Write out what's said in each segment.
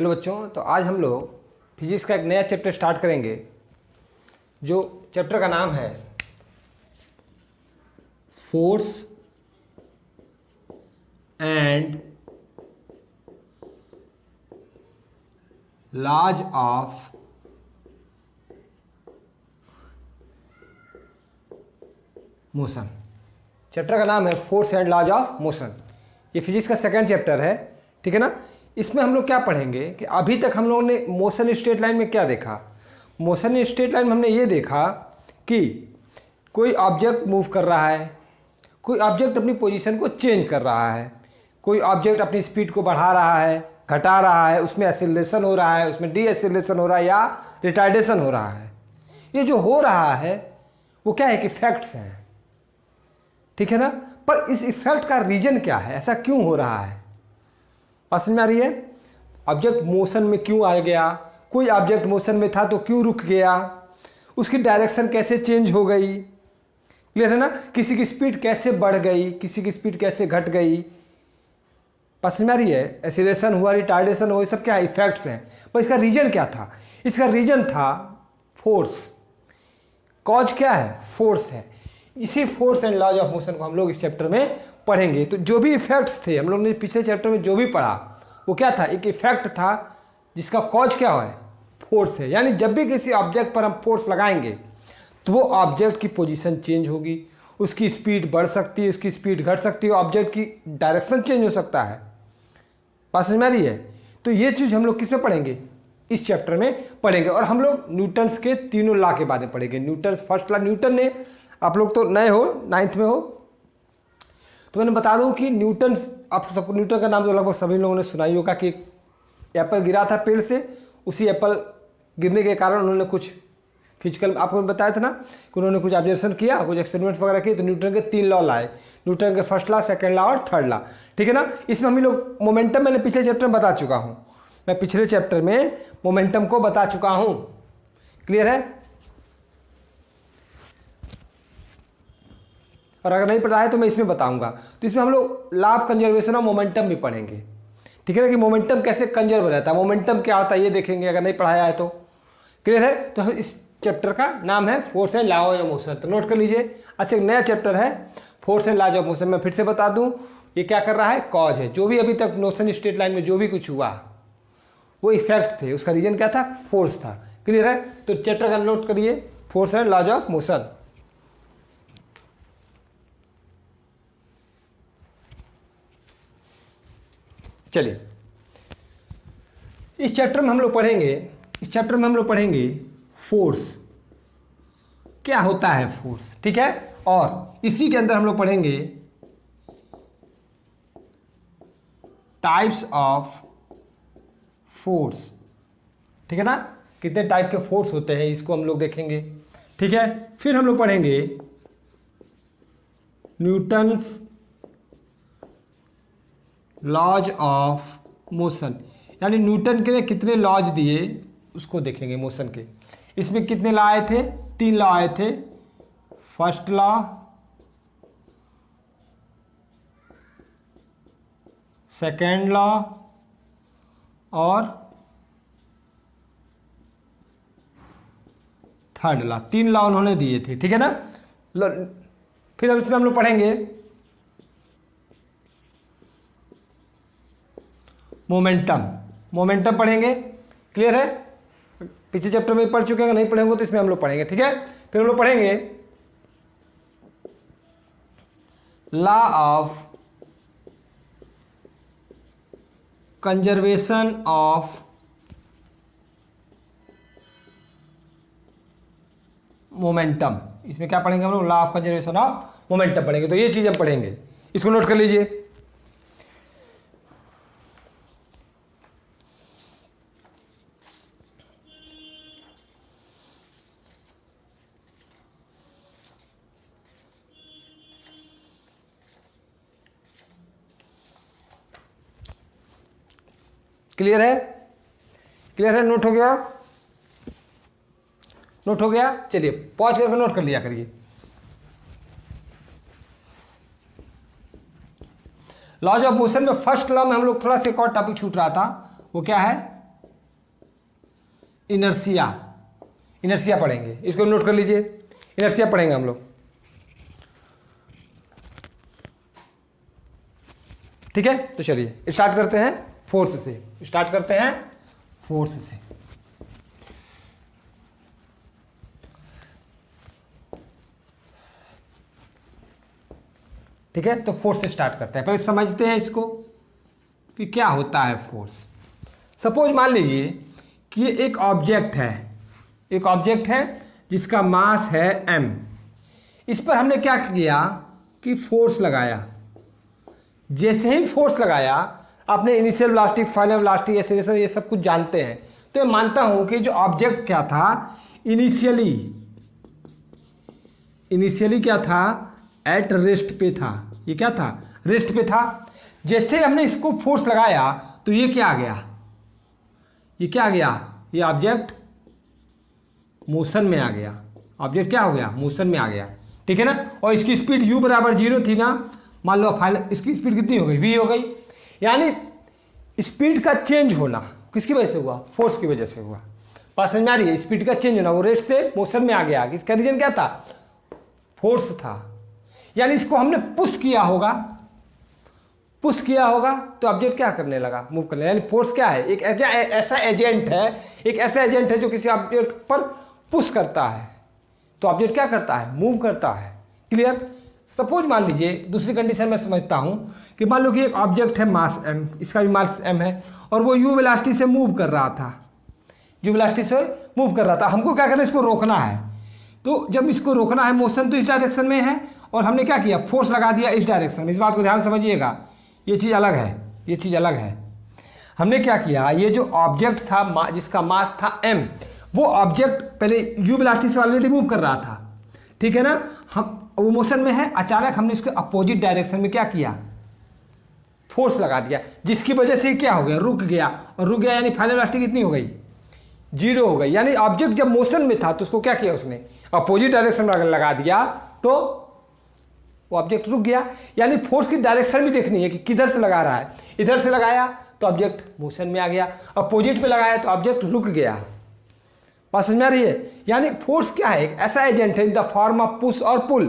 Hello बच्चों, तो आज हम लोग फिजिक्स का एक नया चैप्टर स्टार्ट करेंगे। जो चैप्टर का नाम है force and laws of motion. Chapter का नाम है force and laws of motion. ये फिजिक्स का सेकंड चैप्टर है, ठीक है ना। इसमें हम लोग क्या पढ़ेंगे कि अभी तक हम लोगों ने मोशन स्ट्रेट लाइन में क्या देखा। मोशन स्ट्रेट लाइन में हमने ये देखा कि कोई ऑब्जेक्ट मूव कर रहा है, कोई ऑब्जेक्ट अपनी पोजीशन को चेंज कर रहा है, कोई ऑब्जेक्ट अपनी स्पीड को बढ़ा रहा है, घटा रहा है, उसमें एक्सीलरेशन हो रहा है, उसमें डी एक्सीलरेशन हो रहा है या रिटार्डेशन हो रहा है। ये जो हो रहा है वो क्या है कि फैक्ट्स हैं, ठीक है ना। पर इस इफेक्ट का रीजन क्या है, ऐसा क्यों हो रहा है, बात समझ में आ रही है। ऑब्जेक्ट मोशन में क्यों आ गया, कोई ऑब्जेक्ट मोशन में था तो क्यों रुक गया, उसकी डायरेक्शन कैसे चेंज हो गई, क्लियर है ना। किसी की स्पीड कैसे बढ़ गई, किसी की स्पीड कैसे घट गई, बात समझ में आ रही है। एक्सीलरेशन हुआ, रिटार्डेशन हुआ, ये सब क्या है, इफेक्ट्स हैं। पर इसका रीजन क्या था, इसका रीजन था फोर्स। कॉज क्या है, फोर्स है। इसी force and laws of motion को हम लोग इस चैप्टर में पढ़ेंगे। तो जो भी इफेक्ट्स थे, हम लोग ने पिछले चैप्टर में जो भी पढ़ा वो क्या था, एक इफेक्ट था जिसका कॉज क्या है, फोर्स है। यानी जब भी किसी ऑब्जेक्ट पर हम फोर्स लगाएंगे तो वो ऑब्जेक्ट की पोजीशन चेंज होगी, उसकी स्पीड बढ़ सकती है, उसकी स्पीड घट सकती है, ऑब्जेक्ट की डायरेक्शन चेंज हो सकता है, बात समझ में आ रही है। तो ये चीज़ हम लोग किस में पढ़ेंगे, इस चैप्टर में पढ़ेंगे। और हम लोग न्यूटन्स के तीनों लॉ के बारे में पढ़ेंगे। न्यूटन्स फर्स्ट लॉ, न्यूटन ने, आप लोग तो नए हो, 9th में हो, तो मैंने बता दूं कि न्यूटन, आप सबको न्यूटन का नाम तो लगभग सभी लोगों ने सुना ही होगा कि एप्पल गिरा था पेड़ से, उसी एप्पल गिरने के कारण उन्होंने कुछ फिजिकल, आपको बताया था ना कि उन्होंने कुछ ऑब्जर्वेशन किया, कुछ एक्सपेरिमेंट्स वगैरह किए, तो न्यूटन के 3 लॉ लाए। न्यूटन के फर्स्ट लॉ, सेकंड लॉ और थर्ड लॉ, ठीक है ना। इसमें हम लोग मोमेंटम, मैंने पिछले चैप्टर में बता चुका हूँ, मैं पिछले चैप्टर में मोमेंटम को बता चुका हूँ, क्लियर है। और अगर नहीं पता है तो मैं इसमें बताऊंगा। तो इसमें हम लोग law of conservation of momentum भी पढ़ेंगे, ठीक है ना, कि मोमेंटम कैसे कंजर्व रहता है, मोमेंटम क्या होता है ये देखेंगे, अगर नहीं पढ़ाया है तो, क्लियर है। तो हम इस चैप्टर का नाम है force and law of motion, तो नोट कर लीजिए। अच्छा, एक नया चैप्टर है force and laws of motion. मैं फिर से बता दूं, ये क्या कर रहा है, कॉज है। जो भी अभी तक मोशन स्ट्रेट लाइन में जो भी कुछ हुआ वो इफेक्ट थे, उसका रीजन क्या था, फोर्स था, क्लियर है। तो चैप्टर का नोट करिए, force and laws of motion. चलिए, इस चैप्टर में हम लोग पढ़ेंगे, फोर्स क्या होता है, फोर्स, ठीक है। और इसी के अंदर हम लोग पढ़ेंगे टाइप्स ऑफ फोर्स, ठीक है ना, कितने टाइप के फोर्स होते हैं इसको हम लोग देखेंगे, ठीक है। फिर हम लोग पढ़ेंगे न्यूटन्स लॉज ऑफ मोशन, यानी न्यूटन के कितने लॉज दिए उसको देखेंगे मोशन के। इसमें कितने लॉ आए थे, 3 लॉ आए थे, फर्स्ट लॉ, सेकेंड लॉ और थर्ड लॉ। 3 लॉ उन्होंने दिए थे, ठीक है ना। फिर अब इसमें हम लोग पढ़ेंगे मोमेंटम पढ़ेंगे, क्लियर है। पिछले चैप्टर में पढ़ चुके हैं, नहीं पढ़ेंगे तो इसमें हम लोग पढ़ेंगे, ठीक है। फिर हम लोग पढ़ेंगे law of conservation of momentum. इसमें क्या पढ़ेंगे हम लोग, law of conservation of momentum पढ़ेंगे। तो ये चीज हम पढ़ेंगे, इसको नोट कर लीजिए। क्लियर है, नोट हो गया। चलिए पॉज करके नोट कर लिया करिए। लॉज ऑफ मोशन में फर्स्ट लॉ में हम लोग थोड़ा सा एक और टॉपिक छूट रहा था, वो क्या है, इनर्शिया, इनर्शिया पढ़ेंगे, इसको नोट कर लीजिए, इनर्शिया पढ़ेंगे हम लोग। ठीक है, तो चलिए स्टार्ट करते हैं फोर्स से, स्टार्ट करते हैं फोर्स से। ठीक है, तो फोर्स से स्टार्ट करते हैं। पहले समझते हैं इसको कि क्या होता है फोर्स। सपोज मान लीजिए कि ये एक ऑब्जेक्ट है, एक ऑब्जेक्ट है जिसका मास है m। इस पर हमने क्या किया कि फोर्स लगाया। जैसे ही फोर्स लगाया, आपने initial velocity, final velocity, acceleration ये सब कुछ जानते हैं, तो मैं मानता हूं कि जो ऑब्जेक्ट क्या था, इनिशियली क्या था, एट रेस्ट पे था। ये क्या था, रेस्ट पे था। जैसे हमने इसको फोर्स लगाया तो ये क्या आ गया, ये क्या आ गया, ये ऑब्जेक्ट मोशन में आ गया। ऑब्जेक्ट क्या हो गया, मोशन में आ गया। ठीक है ना, और इसकी स्पीड u बराबर 0 थी ना, मान लो फाइनल इसकी स्पीड कितनी हो गई, v हो गई। यानी स्पीड का चेंज होना किसकी वजह से हुआ, फोर्स की वजह से हुआ। बात समझ में आ रही है, स्पीड का चेंज होना, वो रेस्ट से मोशन में आ गया। इसका रीजन क्या था, फोर्स था। यानी इसको हमने पुश किया होगा, पुश किया होगा तो ऑब्जेक्ट क्या करने लगा, मूव करने। यानी फोर्स क्या है, एक ऐसा एजेंट है, एक ऐसा एजेंट है जो किसी ऑब्जेक्ट पर पुश करता है, तो ऑब्जेक्ट क्या करता है, मूव करता है। क्लियर। सपोज मान लीजिए दूसरी कंडीशन में समझता हूं कि मान लो कि एक ऑब्जेक्ट है मास m, इसका भी मास m है, और वो u वेलोसिटी से मूव कर रहा था, u वेलोसिटी से मूव कर रहा था। हमको क्या करना है, इसको रोकना है। तो जब इसको रोकना है, मोशन तो इस डायरेक्शन में है, और हमने क्या किया, फोर्स लगा दिया इस डायरेक्शन में। इस बात को ध्यान समझिएगा, ये चीज़ अलग है, ये चीज़ अलग है। हमने क्या किया, ये जो ऑब्जेक्ट था जिसका मास था m, वो ऑब्जेक्ट पहले u वेलोसिटी से ऑलरेडी मूव कर रहा था। ठीक है ना, हम वो मोशन में है, अचानक हमने इसके अपोजिट डायरेक्शन में क्या किया, फोर्स लगा दिया, जिसकी वजह से क्या हो गया, रुक गया। और रुक गया यानी फाइनल वेलोसिटी कितनी हो गई, 0 हो गई। यानी ऑब्जेक्ट जब मोशन में था तो उसको क्या किया, उसने अपोजिट डायरेक्शन में अगर लगा दिया तो वो ऑब्जेक्ट रुक गया। यानी फोर्स की डायरेक्शन भी देखनी है कि किधर से लगा रहा है। इधर से लगाया तो ऑब्जेक्ट मोशन में आ गया, अपोजिट में लगाया तो ऑब्जेक्ट रुक गया। बात समझ में आ रही है। यानी फोर्स क्या है, एक ऐसा एजेंट है in the form of push और पुल।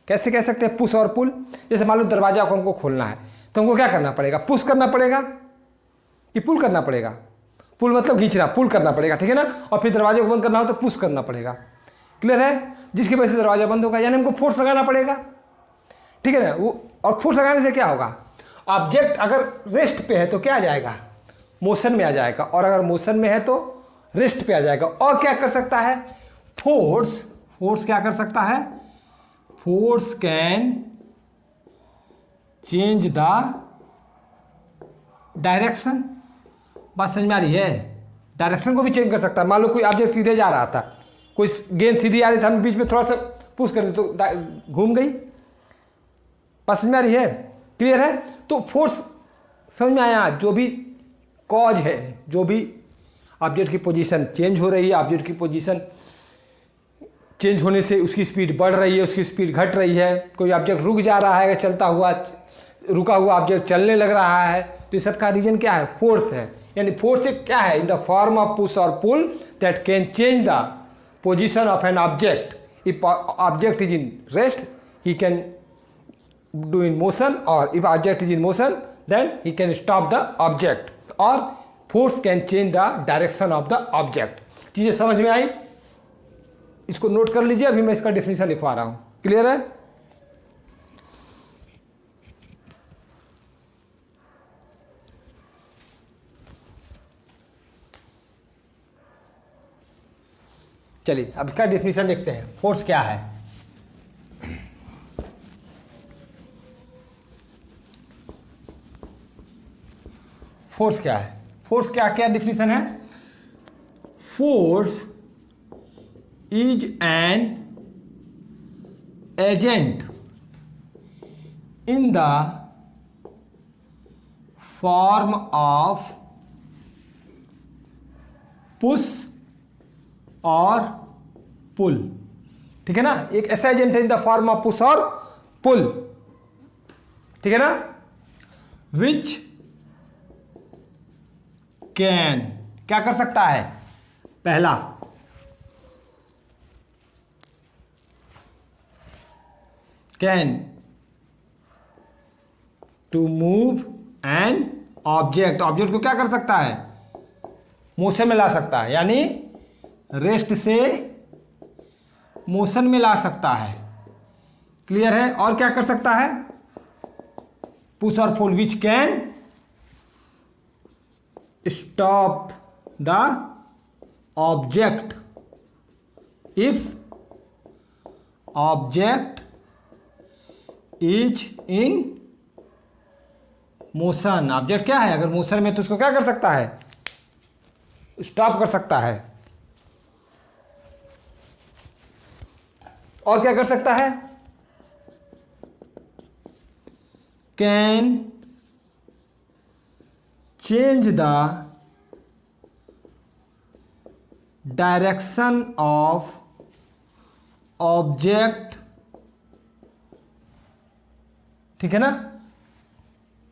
कैसे कह सकते हैं, पुश और पुल। जैसे मान लो दरवाजा को हमको खोलना है तो हमको क्या करना पड़ेगा, पुश करना पड़ेगा कि पुल करना पड़ेगा। पुल मतलब खींचना, पुल करना पड़ेगा। ठीक है ना, और फिर दरवाजे को बंद करना हो तो पुश करना पड़ेगा। क्लियर है, जिसकी वजह से दरवाजा बंद होगा, यानी हमको फोर्स लगाना पड़ेगा। ठीक है ना, वो और फोर्स लगाने से क्या होगा, ऑब्जेक्ट अगर रेस्ट पे है तो क्या आ जाएगा, मोशन में आ जाएगा, और अगर मोशन में है तो रेस्ट पे आ जाएगा। और क्या कर सकता है फोर्स, फोर्स क्या कर सकता है, force can change the direction. बात समझ में आ रही है, डायरेक्शन को भी चेंज कर सकता है। मान लो कोई ऑब्जेक्ट सीधे जा रहा था, कोई गेंद सीधी आ रही थी, हम बीच में थोड़ा सा पुश कर दे तो घूम गई। बात समझ में आ रही है, क्लियर है। तो फोर्स समझ में आया, जो भी कॉज है, जो भी ऑब्जेक्ट की पोजीशन चेंज हो रही है, ऑब्जेक्ट की पोजीशन चेंज होने से उसकी स्पीड बढ़ रही है, उसकी स्पीड घट रही है, कोई ऑब्जेक्ट रुक जा रहा है, चलता हुआ रुका हुआ ऑब्जेक्ट चलने लग रहा है, तो इस सब का रीजन क्या है, फोर्स है। यानी फोर्स एक क्या है, in the form of push और pull that can change the position of an object. If object is in rest he can do in motion, और if object is in motion then he can stop the object, और force can change the direction of the object. चीज़ें समझ में आई, इसको note कर लीजिए। अभी मैं इसका डेफिनेशन लिखवा रहा हूं, क्लियर है। चलिए अब इसका डेफिनेशन देखते हैं, फोर्स क्या है। फोर्स क्या है, फोर्स क्या क्या डेफिनेशन है, force is an agent in the form of push और pull। ठीक है ना, एक ऐसा एजेंट है in the form of push और पुल। ठीक है ना, विच कैन क्या कर सकता है, पहला, can to move an object, object को क्या कर सकता है, मोशन में ला सकता है, यानी रेस्ट से मोशन में ला सकता है। क्लियर है? और क्या कर सकता है, पुश और pull, which can stop the object if object is in motion. Object क्या है, अगर मोशन में तो उसको क्या कर सकता है, स्टॉप कर सकता है। और क्या कर सकता है, can change the direction of object, ठीक है ना,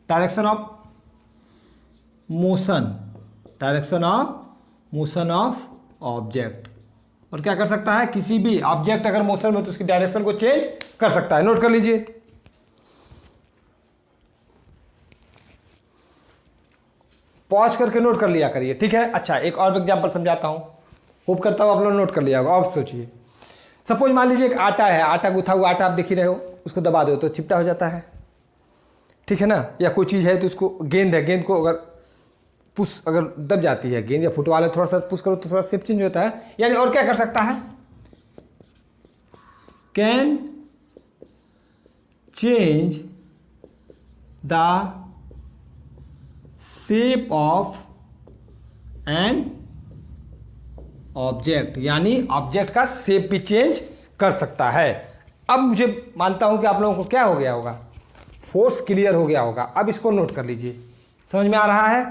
direction of motion, direction of motion of object. और क्या कर सकता है, किसी भी ऑब्जेक्ट अगर मोशन में तो उसकी डायरेक्शन को चेंज कर सकता है। नोट कर लीजिए। पॉज करके नोट कर लिया करिए, ठीक है। अच्छा, एक और एग्जांपल समझाता हूं, होप करता हूं आप लोग नोट कर लिया होगा। और सोचिए, सपोज मान लीजिए एक आटा है, आटा गूथा हुआ आटा आप देख ही रहे हो, उसको दबा दो तो चिपटा हो जाता है, ठीक है ना। या कोई चीज़ है तो उसको, गेंद है, गेंद को अगर पुश, अगर दब जाती है गेंद, या फुटबॉल है, थोड़ा सा पुश करो तो थोड़ा शेप चेंज होता है। यानी और क्या कर सकता है, can change the shape of an object, यानी ऑब्जेक्ट का शेप भी चेंज कर सकता है। अब मुझे मानता हूं कि आप लोगों को क्या हो गया होगा, फोर्स क्लियर हो गया होगा। अब इसको नोट कर लीजिए, समझ में आ रहा है,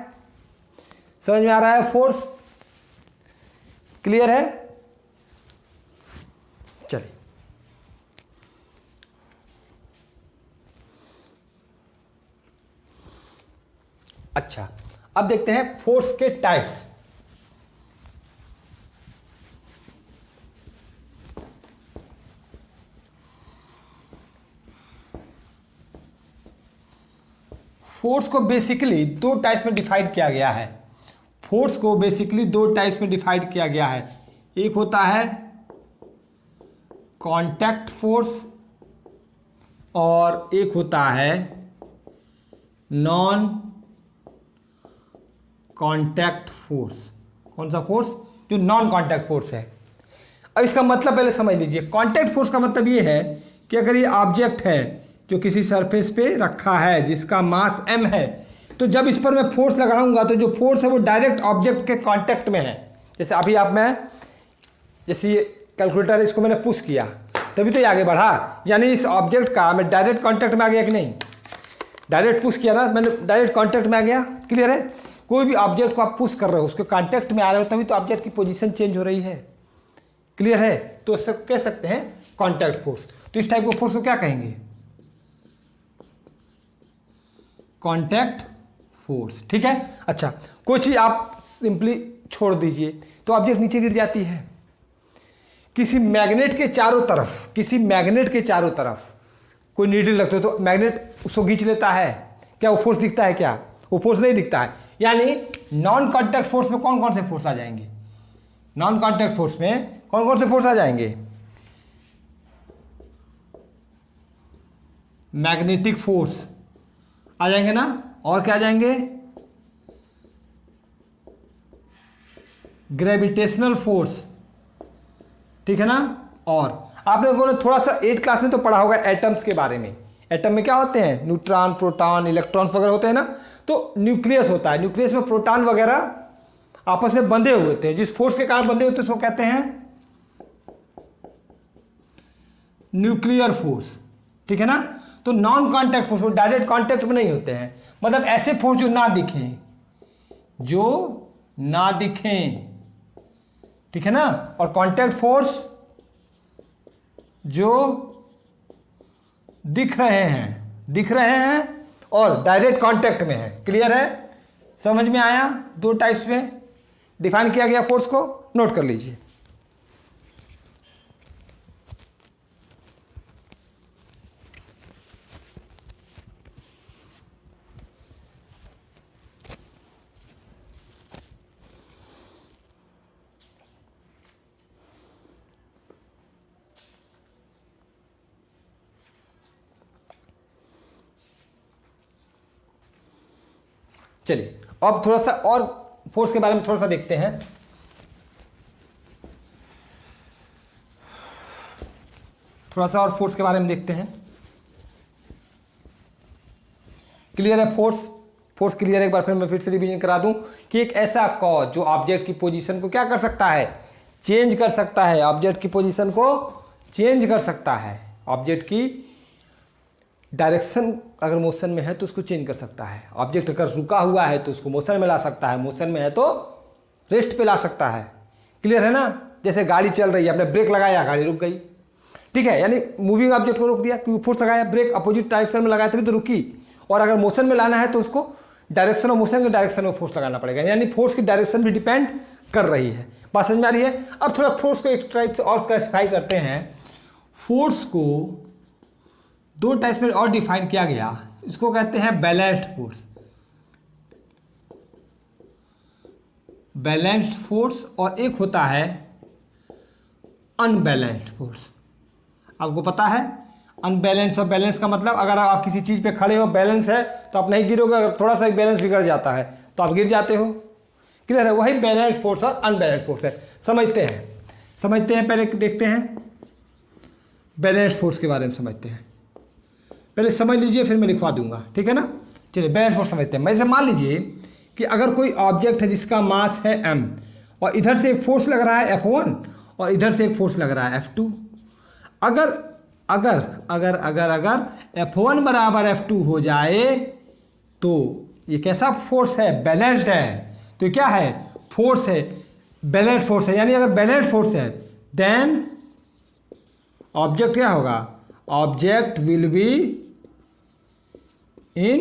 समझ में आ रहा है, फोर्स क्लियर है। चलिए, अच्छा, अब देखते हैं फोर्स के टाइप्स। फोर्स को बेसिकली दो टाइप्स में डिफाइड किया गया है। फोर्स को बेसिकली दो टाइप्स में डिफाइड किया गया है। एक होता है कांटेक्ट फोर्स और एक होता है नॉन कांटेक्ट फोर्स। कौन सा फोर्स, जो नॉन कांटेक्ट फोर्स है। अब इसका मतलब पहले समझ लीजिए। कांटेक्ट फोर्स का मतलब ये है कि अगर ये ऑब्जेक्ट है जो किसी सरफेस पे रखा है जिसका मास m है, तो जब इस पर मैं फोर्स लगाऊंगा तो जो फोर्स है वो डायरेक्ट ऑब्जेक्ट के कांटेक्ट में है। जैसे अभी आप, मैं जैसे ये कैलकुलेटर, इसको मैंने पुश किया तभी तो ये आगे बढ़ा, यानी इस ऑब्जेक्ट का मैं डायरेक्ट कांटेक्ट में आ गया कि नहीं। डायरेक्ट पुश किया ना मैंने, डायरेक्ट कांटेक्ट में आ गया। क्लियर है? कोई भी ऑब्जेक्ट को आप पुश कर रहे हो, उसके कांटेक्ट में आ रहे हो, तभी तो ऑब्जेक्ट की पोजीशन चेंज हो रही है। क्लियर है? तो इससे कह सकते हैं कांटेक्ट फोर्स। तो इस टाइप को फोर्स को क्या कहेंगे, कांटेक्ट फोर्स। ठीक है। अच्छा, कोई चीज आप सिंपली छोड़ दीजिए तो ऑब्जेक्ट नीचे गिर जाती है। किसी मैग्नेट के चारों तरफ, किसी मैग्नेट के चारों तरफ कोई नीडल रखते हो तो मैग्नेट उसको खींच लेता है, क्या वो फोर्स दिखता है? क्या वो फोर्स नहीं दिखता है। यानी नॉन कांटेक्ट फोर्स में कौन कौन से फोर्स आ जाएंगे, नॉन कांटेक्ट फोर्स में कौन कौन से फोर्स आ जाएंगे? मैग्नेटिक फोर्स आ जाएंगे ना, और क्या आ जाएंगे? ग्रेविटेशनल फोर्स, ठीक है ना। और आप लोगों ने थोड़ा सा 8th क्लास में तो पढ़ा होगा एटम्स के बारे में। एटम में क्या होते हैं? न्यूट्रॉन, प्रोटॉन, इलेक्ट्रॉन्स वगैरह होते हैं ना। तो न्यूक्लियस होता है, न्यूक्लियस में प्रोटॉन वगैरह आपस में बंधे हुए होते हैं। जिस फोर्स के कारण बंधे होते हैं उसको कहते हैं न्यूक्लियर फोर्स, ठीक है ना। तो non contact force, direct contact में नहीं होते हैं, मतलब ऐसे फोर्स जो ना दिखें, जो ना दिखें, ठीक है ना। और कांटेक्ट फोर्स जो दिख रहे हैं, दिख रहे हैं और डायरेक्ट कांटेक्ट में है। क्लियर है? समझ में आया? दो टाइप्स में डिफाइन किया गया फोर्स को। नोट कर लीजिए। चलिए अब थोड़ा सा और फोर्स के बारे में थोड़ा सा देखते हैं। थोड़ा सा और फोर्स के बारे में देखते हैं। क्लियर है फोर्स? फोर्स क्लियर है? एक बार फिर मैं फिर से रिवीजन करा दूं कि एक ऐसा कॉज जो ऑब्जेक्ट की पोजीशन को क्या कर सकता है, चेंज कर सकता है। ऑब्जेक्ट की पोजीशन को चेंज कर सकता है। ऑब्जेक्ट की डायरेक्शन अगर मोशन में है तो उसको चेंज कर सकता है। ऑब्जेक्ट अगर रुका हुआ है तो उसको मोशन में ला सकता है, मोशन में है तो रेस्ट पे ला सकता है। क्लियर है ना? जैसे गाड़ी चल रही है, आपने ब्रेक लगाया, गाड़ी रुक गई, ठीक है, यानी मूविंग ऑब्जेक्ट को रोक दिया क्योंकि फोर्स लगाया, ब्रेक अपोजिट डायरेक्शन में लगाया तभी तो रुकी। और अगर मोशन में लाना है तो उसको डायरेक्शन ऑफ मोशन के डायरेक्शन में फोर्स लगाना पड़ेगा, यानी फोर्स की डायरेक्शन भी डिपेंड कर रही है। बात समझ में आ रही है? अब थोड़ा फोर्स को एक टाइप से और क्लासिफाई करते हैं। फोर्स को दो टाइप्स में और डिफाइन किया गया। इसको कहते हैं बैलेंस्ड फोर्स, बैलेंस्ड फोर्स, और एक होता है अनबैलेंस्ड फोर्स। आपको पता है अनबैलेंस और बैलेंस का मतलब, अगर आप किसी चीज़ पे खड़े हो, बैलेंस है तो आप नहीं गिरोगे, अगर थोड़ा सा बैलेंस बिगड़ जाता है तो आप गिर जाते हो। क्लियर है? वही बैलेंस फोर्स और अनबैलेंस फोर्स है। समझते हैं पहले देखते हैं बैलेंस फोर्स के बारे में समझते हैं। पहले समझ लीजिए फिर मैं लिखवा दूंगा, ठीक है ना? चलिए बैलेंस फोर्स समझते हैं। वैसे मान लीजिए कि अगर कोई ऑब्जेक्ट है जिसका मास है m और इधर से एक फोर्स लग रहा है F1 और इधर से एक फोर्स लग रहा है F2। अगर अगर अगर अगर अगर F1 बराबर F2 हो जाए तो ये कैसा फोर्स है? बैलेंस्ड है। तो ये क्या है? फोर्स है, बैलेंस्ड फोर्स है। यानी अगर बैलेंस्ड फोर्स है देन ऑब्जेक्ट क्या होगा? Object will be in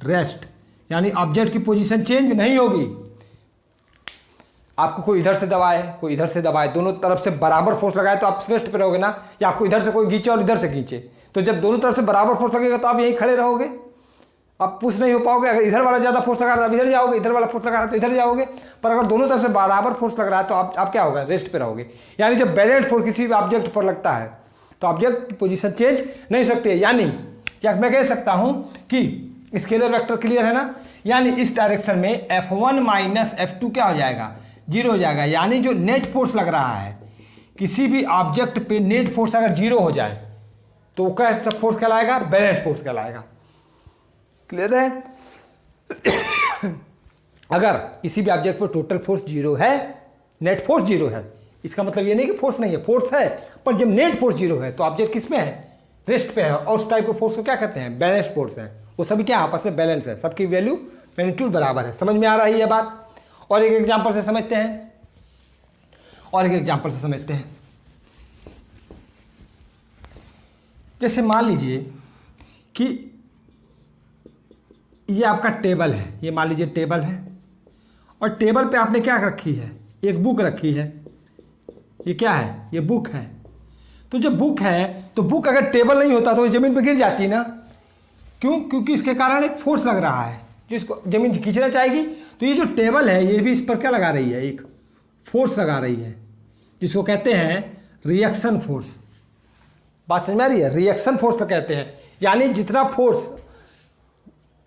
rest, यानी ऑब्जेक्ट की पोजीशन चेंज नहीं होगी। आपको कोई इधर से दबाए, कोई इधर से दबाए, दोनों तरफ से बराबर फोर्स लगाए तो आप रेस्ट पे रहोगे ना, या आपको इधर से कोई खींचे और इधर से खींचे, तो जब दोनों तरफ से बराबर फोर्स लगेगा तो आप यहीं खड़े रहोगे, आप पुश नहीं हो पाओगे। अगर इधर वाला ज़्यादा फोर्स लगा रहा है तो इधर जाओगे, इधर वाला फोर्स लगा रहा है तो इधर जाओगे। पर अगर दोनों तरफ से बराबर फोर्स लग रहा है तो आप क्या होगा? रेस्ट पे रहोगे। यानी जब बैलेंस्ड फोर्स किसी भी ऑब्जेक्ट पर लगता है तो ऑब्जेक्ट की पोजीशन चेंज नहीं हो सकती है। यानी क्या मैं कह सकता हूं कि स्केलर वेक्टर क्लियर है ना, यानी इस डायरेक्शन में F1 माइनस F2 क्या हो जाएगा? 0 हो जाएगा। यानी जो नेट फोर्स लग रहा है किसी भी ऑब्जेक्ट पे, नेट फोर्स अगर 0 हो जाए तो वो कैसा फोर्स कहलाएगा? बैलेंस्ड फोर्स कहलाएगा। क्लियर है? अगर किसी भी ऑब्जेक्ट पर टोटल फोर्स 0 है, नेट फोर्स 0 है, इसका मतलब ये नहीं कि फोर्स नहीं है, फोर्स है, पर जब नेट फोर्स 0 है तो ऑब्जेक्ट किस में है? रेस्ट पे है। और उस टाइप के फोर्स को क्या कहते हैं? बैलेंस्ड फोर्स है। वो सभी क्या आपस में बैलेंस है, सबकी वैल्यू मैग्नीट्यूड बराबर है। समझ में आ रही है बात? और एक एग्जांपल से समझते हैं। जैसे मान लीजिए कि ये आपका टेबल है, ये मान लीजिए टेबल है, और टेबल पे आपने क्या रखी है? एक बुक रखी है। ये क्या है? ये बुक है। तो जब बुक है तो बुक अगर टेबल नहीं होता तो ज़मीन पर गिर जाती ना। क्यों? क्योंकि इसके कारण एक फोर्स लग रहा है जो इसको ज़मीन से खींचना चाहेगी। तो ये जो टेबल है ये भी इस पर क्या लगा रही है? एक फोर्स लगा रही है, जिसको कहते हैं रिएक्शन फोर्स। बात समझ में आ रही है? रिएक्शन फोर्स तो कहते हैं। यानी जितना फोर्स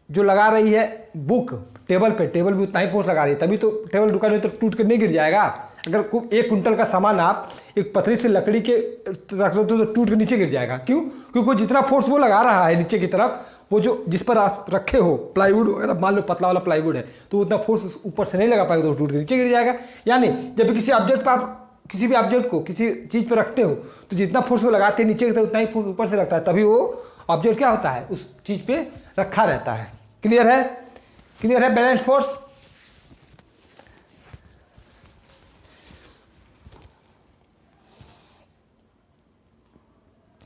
जो लगा रही है बुक टेबल पे, टेबल भी उतना ही फोर्स लगा रही है, तभी तो टेबल रुका नहीं तो टूट कर नहीं गिर जाएगा। अगर 1 कुंटल का सामान आप एक पतली से लकड़ी के रख दो तो टूट कर नीचे गिर जाएगा। क्यों? क्योंकि जितना फोर्स वो लगा रहा है नीचे की तरफ, वो जो जिस पर आप रखे हो प्लाईवुड वगैरह, मान लो पतला वाला प्लाईवुड है, तो उतना फोर्स ऊपर से नहीं लगा पाएगा तो टूट कर नीचे गिर जाएगा। यानी जब भी किसी ऑब्जेक्ट पर आप किसी भी ऑब्जेक्ट को किसी चीज़ पर रखते हो तो जितना फोर्स वो लगाते हैं नीचे की तरफ उतना ही फोर्स ऊपर से लगता है, तभी वो ऑब्जेक्ट क्या होता है? उस चीज़ पे रखा रहता है। क्लियर है? क्लियर है? Balance force.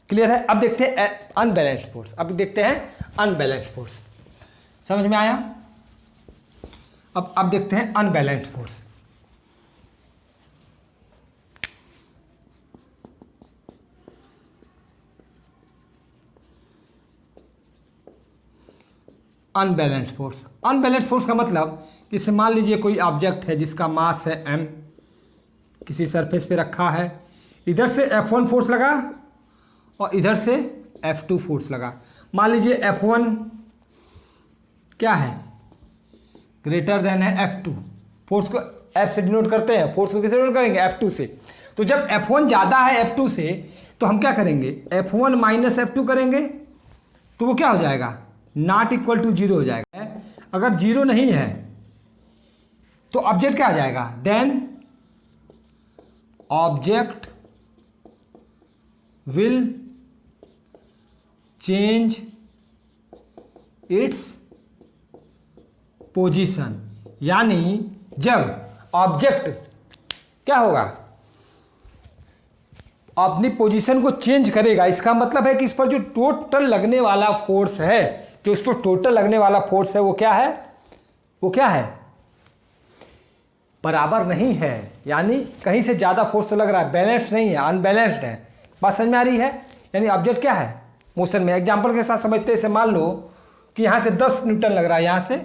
क्लियर है? अब देखते हैं अनबैलेंस्ड फोर्स। अब देखते हैं अनबैलेंस्ड फोर्स। समझ में आया? अब देखते हैं unbalanced force. Unbalanced force. Unbalanced force का मतलब कि जैसे मान लीजिए कोई ऑब्जेक्ट है जिसका मास है m, किसी सरफेस पे रखा है, इधर से F1 फोर्स लगा और इधर से F2 फोर्स लगा। मान लीजिए F1 क्या है, ग्रेटर देन है F2। फोर्स को F से डिनोट करते हैं, फोर्स को किससे डिनोट करेंगे, F2 से। तो जब F1 ज़्यादा है F2 से तो हम क्या करेंगे, F1 माइनस F2 करेंगे, तो वो क्या हो जाएगा, नॉट इक्वल टू जीरो हो जाएगा। अगर जीरो नहीं है तो ऑब्जेक्ट क्या आ जाएगा, then object will change its position. यानी जब ऑब्जेक्ट क्या होगा, अपनी पोजीशन को चेंज करेगा, इसका मतलब है कि इस पर जो टोटल लगने वाला फोर्स है, जो इस पर टोटल लगने वाला फोर्स है वो क्या है, वो क्या है, बराबर नहीं है। यानी कहीं से ज़्यादा फोर्स तो लग रहा है, बैलेंस नहीं है, अनबैलेंस्ड है। बात समझ में आ रही है। यानी ऑब्जेक्ट क्या है, मोशन में। एग्जांपल के साथ समझते हैं, मान लो कि यहाँ से 10 न्यूटन लग रहा है, यहाँ से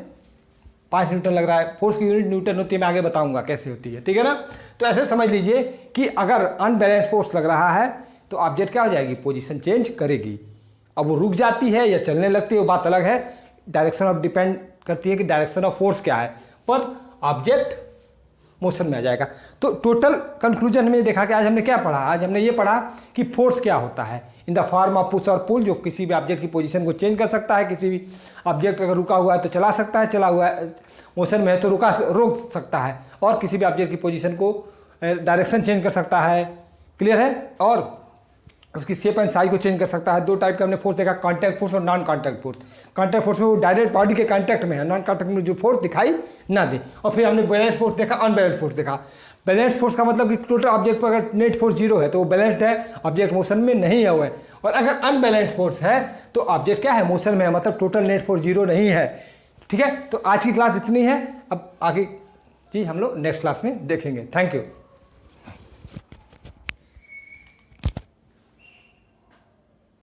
5 न्यूटन लग रहा है। फोर्स की यूनिट न्यूटन होती है, मैं आगे बताऊंगा कैसे होती है, ठीक है ना। तो ऐसे समझ लीजिए कि अगर अनबैलेंस्ड फोर्स लग रहा है तो ऑब्जेक्ट क्या हो जाएगी, पोजीशन चेंज करेगी। अब वो रुक जाती है या चलने लगती है वो बात अलग है, डायरेक्शन ऑफ डिपेंड करती है कि डायरेक्शन ऑफ फोर्स क्या है, पर ऑब्जेक्ट मोशन में आ जाएगा। तो टोटल कंक्लूजन में देखा कि आज हमने क्या पढ़ा, आज हमने ये पढ़ा कि फोर्स क्या होता है in the form of push और पुल, जो किसी भी ऑब्जेक्ट की पोजीशन को चेंज कर सकता है। किसी भी ऑब्जेक्ट अगर रुका हुआ है तो चला सकता है, चला हुआ है मोशन में है तो रोक सकता है, और किसी भी ऑब्जेक्ट की पोजीशन को डायरेक्शन चेंज कर सकता है। क्लियर है। और उसकी शेप एंड साइज को चेंज कर सकता है। दो टाइप के हमने फोर्स देखा, कॉन्टैक्ट फोर्स और non contact force. Contact force में वो डायरेक्ट बॉडी के कॉन्टैक्ट में है, नॉन कॉन्टैक्ट में जो फोर्स दिखाई ना दे। और फिर हमने बैलेंस फोर्स देखा, अनबैलेंस फोर्स देखा। बैलेंस फोर्स का मतलब कि टोटल ऑब्जेक्ट पर अगर नेट फोर्स जीरो है तो वो बैलेंस्ड है, ऑब्जेक्ट मोशन में नहीं है हुआ है। और अगर अनबैलेंस फोर्स है तो ऑब्जेक्ट क्या है, मोशन में है, मतलब टोटल नेट फोर्स जीरो नहीं है। ठीक है। तो आज की क्लास इतनी है, अब आगे चीज़ हम लोग नेक्स्ट क्लास में देखेंगे। Thank you.